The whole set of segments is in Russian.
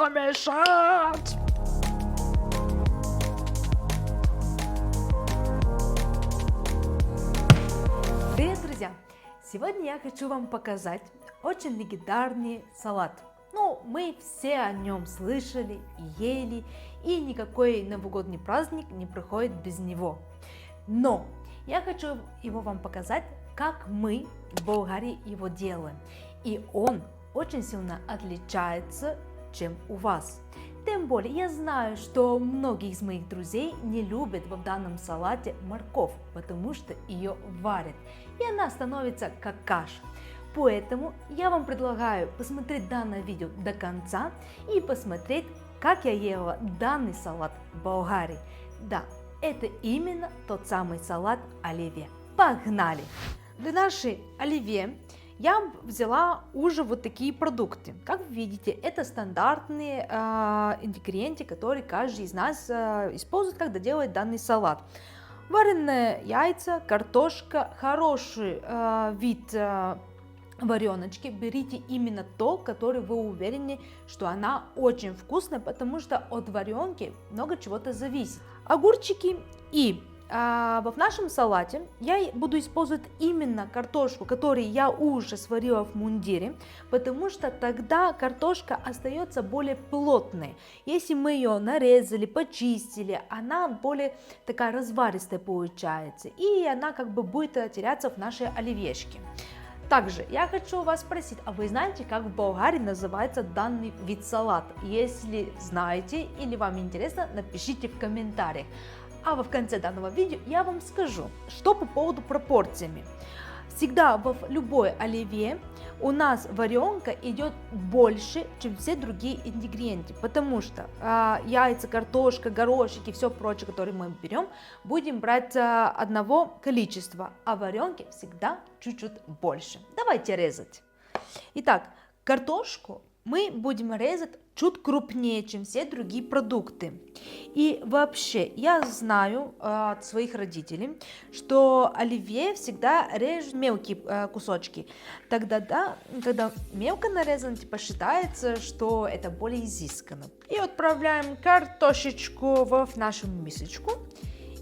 намешать. Привет, друзья! Сегодня я хочу вам показать очень легендарный салат. Ну, мы все о нем слышали и ели, и никакой новогодний праздник не проходит без него. Но я хочу его вам показать, как мы в Болгарии его делаем. И он очень сильно отличается, чем у вас. Тем более, я знаю, что многие из моих друзей не любят в данном салате морковь, потому что ее варят, и она становится как каша. Поэтому я вам предлагаю посмотреть данное видео до конца и посмотреть, как я ела данный салат в Болгарии. Да, это именно тот самый салат оливье. Погнали! Для нашей оливье я взяла уже вот такие продукты. Как вы видите, это стандартные ингредиенты, которые каждый из нас использует, когда делает данный салат. Вареные яйца, картошка, хороший вид вареночки. Берите именно то, который вы уверены, что она очень вкусная, потому что от варенки много чего-то зависит. Огурчики и в нашем салате я буду использовать именно картошку, которую я уже сварила в мундире, потому что тогда картошка остается более плотной. Если мы ее нарезали, почистили, она более такая разваристая получается, и она как бы будет теряться в нашей оливьешке. Также я хочу вас спросить, а вы знаете, как в Болгарии называется данный вид салата? Если знаете или вам интересно, напишите в комментариях. А в конце данного видео я вам скажу, что по поводу пропорциями. Всегда в любой оливье у нас варенка идет больше, чем все другие ингредиенты, потому что яйца, картошка, горошек и все прочее, которые мы берем, будем брать одного количества, а варенки всегда чуть-чуть больше. Давайте резать. Итак, картошку мы будем резать чуть крупнее, чем все другие продукты. И вообще, я знаю от своих родителей, что оливье всегда режут мелкие кусочки. Тогда, да, когда мелко нарезано, типа считается, что это более изысканно. И отправляем картошечку в нашу мисочку.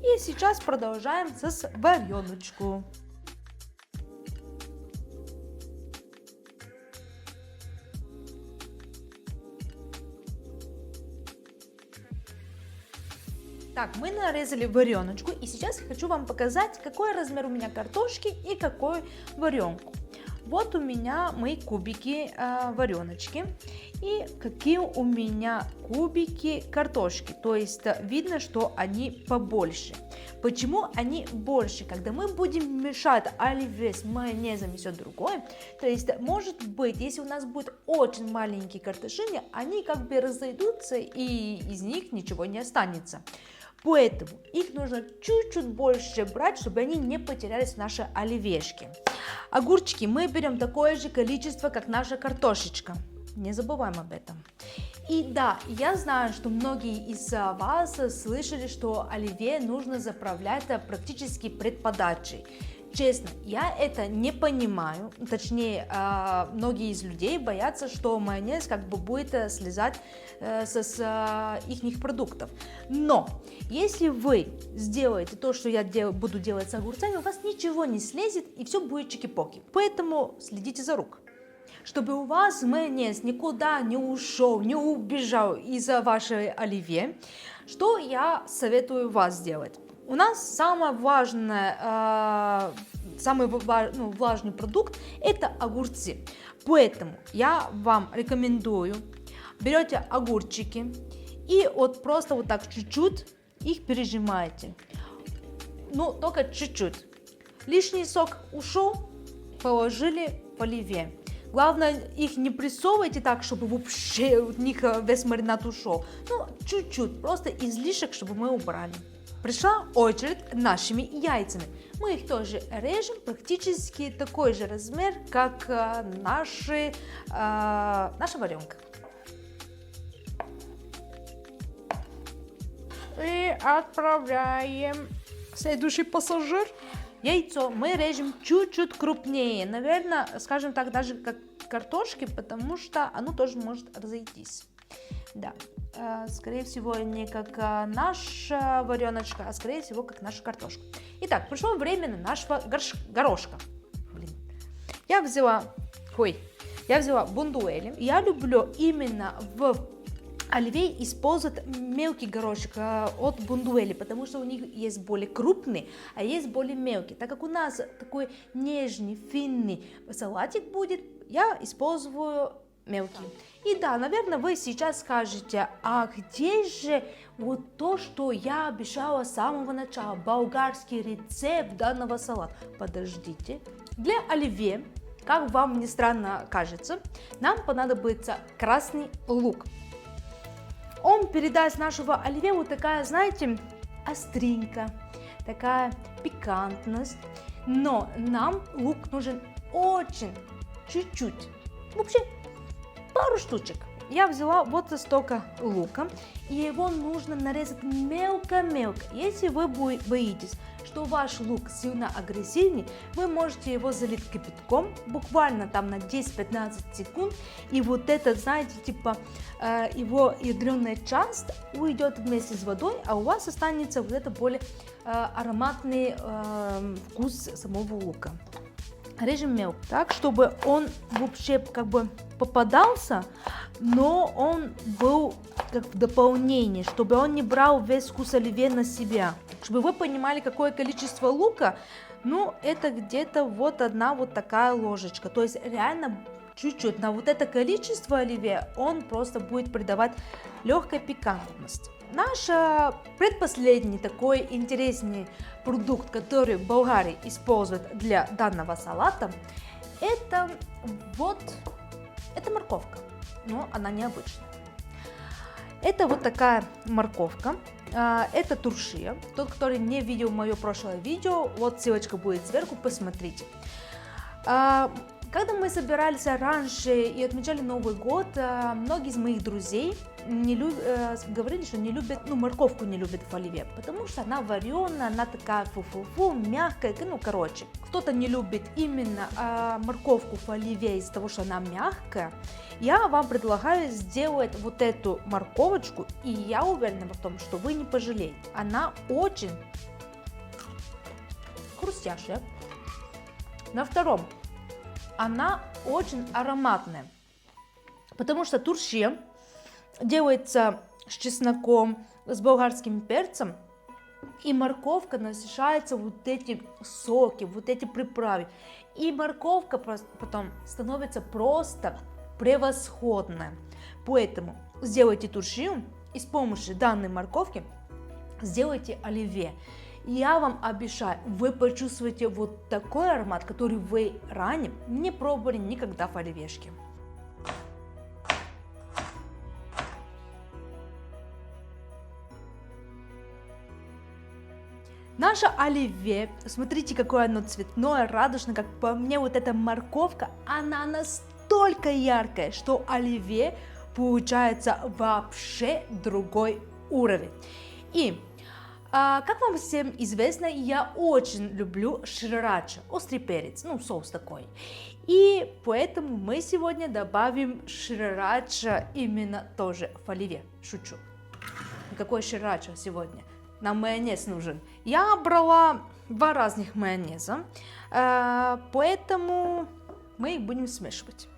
И сейчас продолжаем с вареночку. Так, мы нарезали вареночку, и сейчас я хочу вам показать, какой размер у меня картошки и какой варенку. Вот у меня мои кубики вареночки и какие у меня кубики картошки. То есть видно, что они побольше. Почему они больше? Когда мы будем мешать оливье с майонезом и все другое, то есть может быть, если у нас будет очень маленькие картошины, они как бы разойдутся и из них ничего не останется. Поэтому их нужно чуть-чуть больше брать, чтобы они не потерялись в нашей оливьешке. Огурчики мы берем такое же количество, как наша картошечка. Не забываем об этом. И да, я знаю, что многие из вас слышали, что оливье нужно заправлять практически пред подачей. Честно, я это не понимаю, точнее, многие из людей боятся, что майонез как бы будет слезать с их продуктов. Но, если вы сделаете то, что я буду делать с огурцами, у вас ничего не слезет и все будет чики-поки. Поэтому следите за рук. Чтобы у вас майонез никуда не ушел, не убежал из-за вашей оливье, что я советую вас сделать? У нас самый влажный продукт – это огурцы. Поэтому я вам рекомендую, берете огурчики и вот просто вот так чуть-чуть их пережимаете. Ну, только чуть-чуть. Лишний сок ушел, положили в оливье. Главное, их не прессовывайте так, чтобы вообще в них весь маринад ушел. Ну, чуть-чуть, просто излишек, чтобы мы убрали. Пришла очередь нашими яйцами. Мы их тоже режем практически такой же размер, как наша варенка. И отправляем следующий пассажир. Яйцо мы режем чуть-чуть крупнее, наверное, скажем так, даже как картошки, потому что оно тоже может разойтись. Да, скорее всего, не как наша вареночка, а скорее всего, как наша картошка. Итак, пришло время на нашего горошка. Блин. Я взяла бондуэли. Я люблю именно в оливье использовать мелкий горошек от бондуэли, потому что у них есть более крупный, а есть более мелкий. Так как у нас такой нежный, финный салатик будет, я использую мелкий. И да, наверное, вы сейчас скажете, а где же вот то, что я обещала с самого начала, болгарский рецепт данного салата? Подождите. Для оливье, как вам ни странно кажется, нам понадобится красный лук. Он передаст нашего оливье вот такая, знаете, остринка, такая пикантность. Но нам лук нужен очень чуть-чуть. Вообще пару штучек. Я взяла вот столько лука, и его нужно нарезать мелко-мелко. Если вы боитесь, что ваш лук сильно агрессивный, вы можете его залить кипятком, буквально там на 10-15 секунд, и вот это, знаете, типа его ядреная часть уйдет вместе с водой, а у вас останется вот это более ароматный вкус самого лука. Режем мелко, так, чтобы он вообще как бы попадался, но он был как в дополнение, чтобы он не брал весь вкус оливье на себя. Чтобы вы понимали, какое количество лука, ну, это где-то вот одна вот такая ложечка. То есть реально чуть-чуть на вот это количество оливье он просто будет придавать легкую пикантность. Наш предпоследний такой интересный продукт, который болгари используют для данного салата, это морковка, но она необычная. Это вот такая морковка, это туршия. Тот, который не видел мое прошлое видео, вот ссылочка будет сверху, посмотрите. Когда мы собирались раньше и отмечали Новый год, многие из моих друзей говорили, что не любят, морковку не любят в оливье, потому что она вареная, она такая фу-фу-фу, мягкая, короче. Кто-то не любит именно морковку в оливье из-за того, что она мягкая. Я вам предлагаю сделать вот эту морковочку, и я уверена в том, что вы не пожалеете. Она очень хрустящая. На втором, она очень ароматная, потому что туршия делается с чесноком, с болгарским перцем, и морковка насыщается вот эти соки, вот эти приправы. И морковка потом становится просто превосходная. Поэтому сделайте туршию и с помощью данной морковки сделайте оливье. Я вам обещаю, вы почувствуете вот такой аромат, который вы ранее не пробовали никогда в оливьешке. Наше оливье, смотрите, какое оно цветное, радужное, как по мне, вот эта морковка, она настолько яркая, что оливье получается вообще другой уровень. И как вам всем известно, я очень люблю шрирача, острый перец, соус такой. И поэтому мы сегодня добавим шрирача именно тоже в оливье. Шучу. Какой шрирача сегодня? Нам майонез нужен. Я брала 2 разных майонеза, поэтому мы их будем смешивать.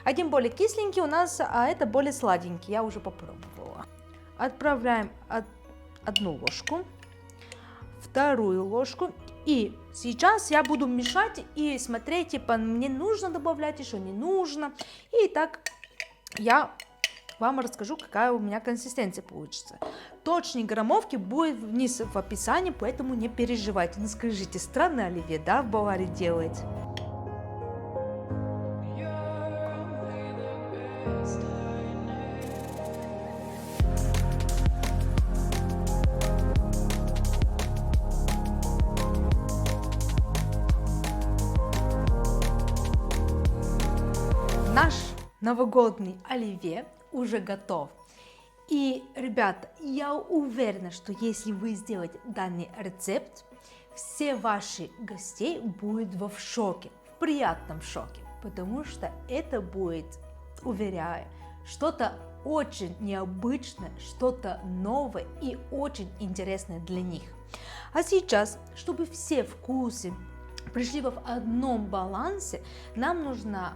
Один более кисленький у нас, а это более сладенький, я уже попробовала. Отправляем 1 ложку, 2 ложку. И сейчас я буду мешать и смотреть, типа, мне нужно добавлять, еще не нужно. И так я вам расскажу, какая у меня консистенция получится. Точные граммовки будет вниз в описании, поэтому не переживайте. Ну скажите, странное оливье, да, в Болгарии делает? Наш новогодний оливье уже готов. И, ребята, я уверена, что если вы сделаете данный рецепт, все ваши гости будут в шоке, в приятном шоке, потому что это будет, уверяю, что-то очень необычное, что-то новое и очень интересное для них. А сейчас, чтобы все вкусы пришли в одном балансе, нам нужно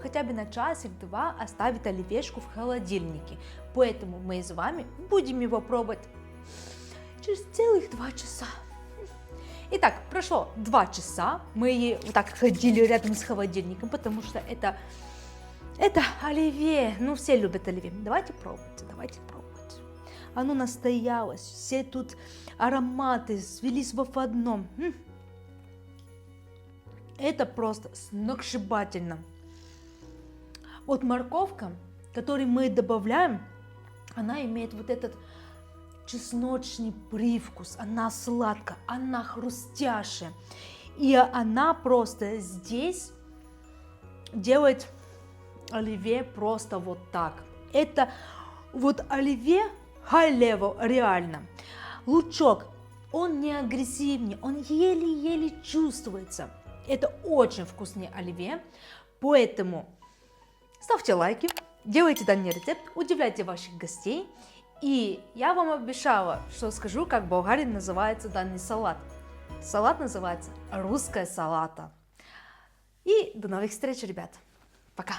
хотя бы на часик-два оставить оливьешку в холодильнике. Поэтому мы с вами будем его пробовать через целых 2 часа. Итак, прошло 2 часа, мы вот так ходили рядом с холодильником, потому что это оливье, все любят оливье. Давайте пробовать. Оно настоялось, все тут ароматы свелись в одном. Это просто сногсшибательно. Вот морковка, которую мы добавляем, она имеет вот этот чесночный привкус, она сладкая, она хрустящая. И она просто здесь делает оливье просто вот так. Это вот оливье high level реально. Лучок, он не агрессивнее, он еле-еле чувствуется. Это очень вкусный оливье, поэтому ставьте лайки, делайте данный рецепт, удивляйте ваших гостей. И я вам обещала, что скажу, как в Болгарии называется данный салат. Салат называется русская салата. И до новых встреч, ребят. Пока.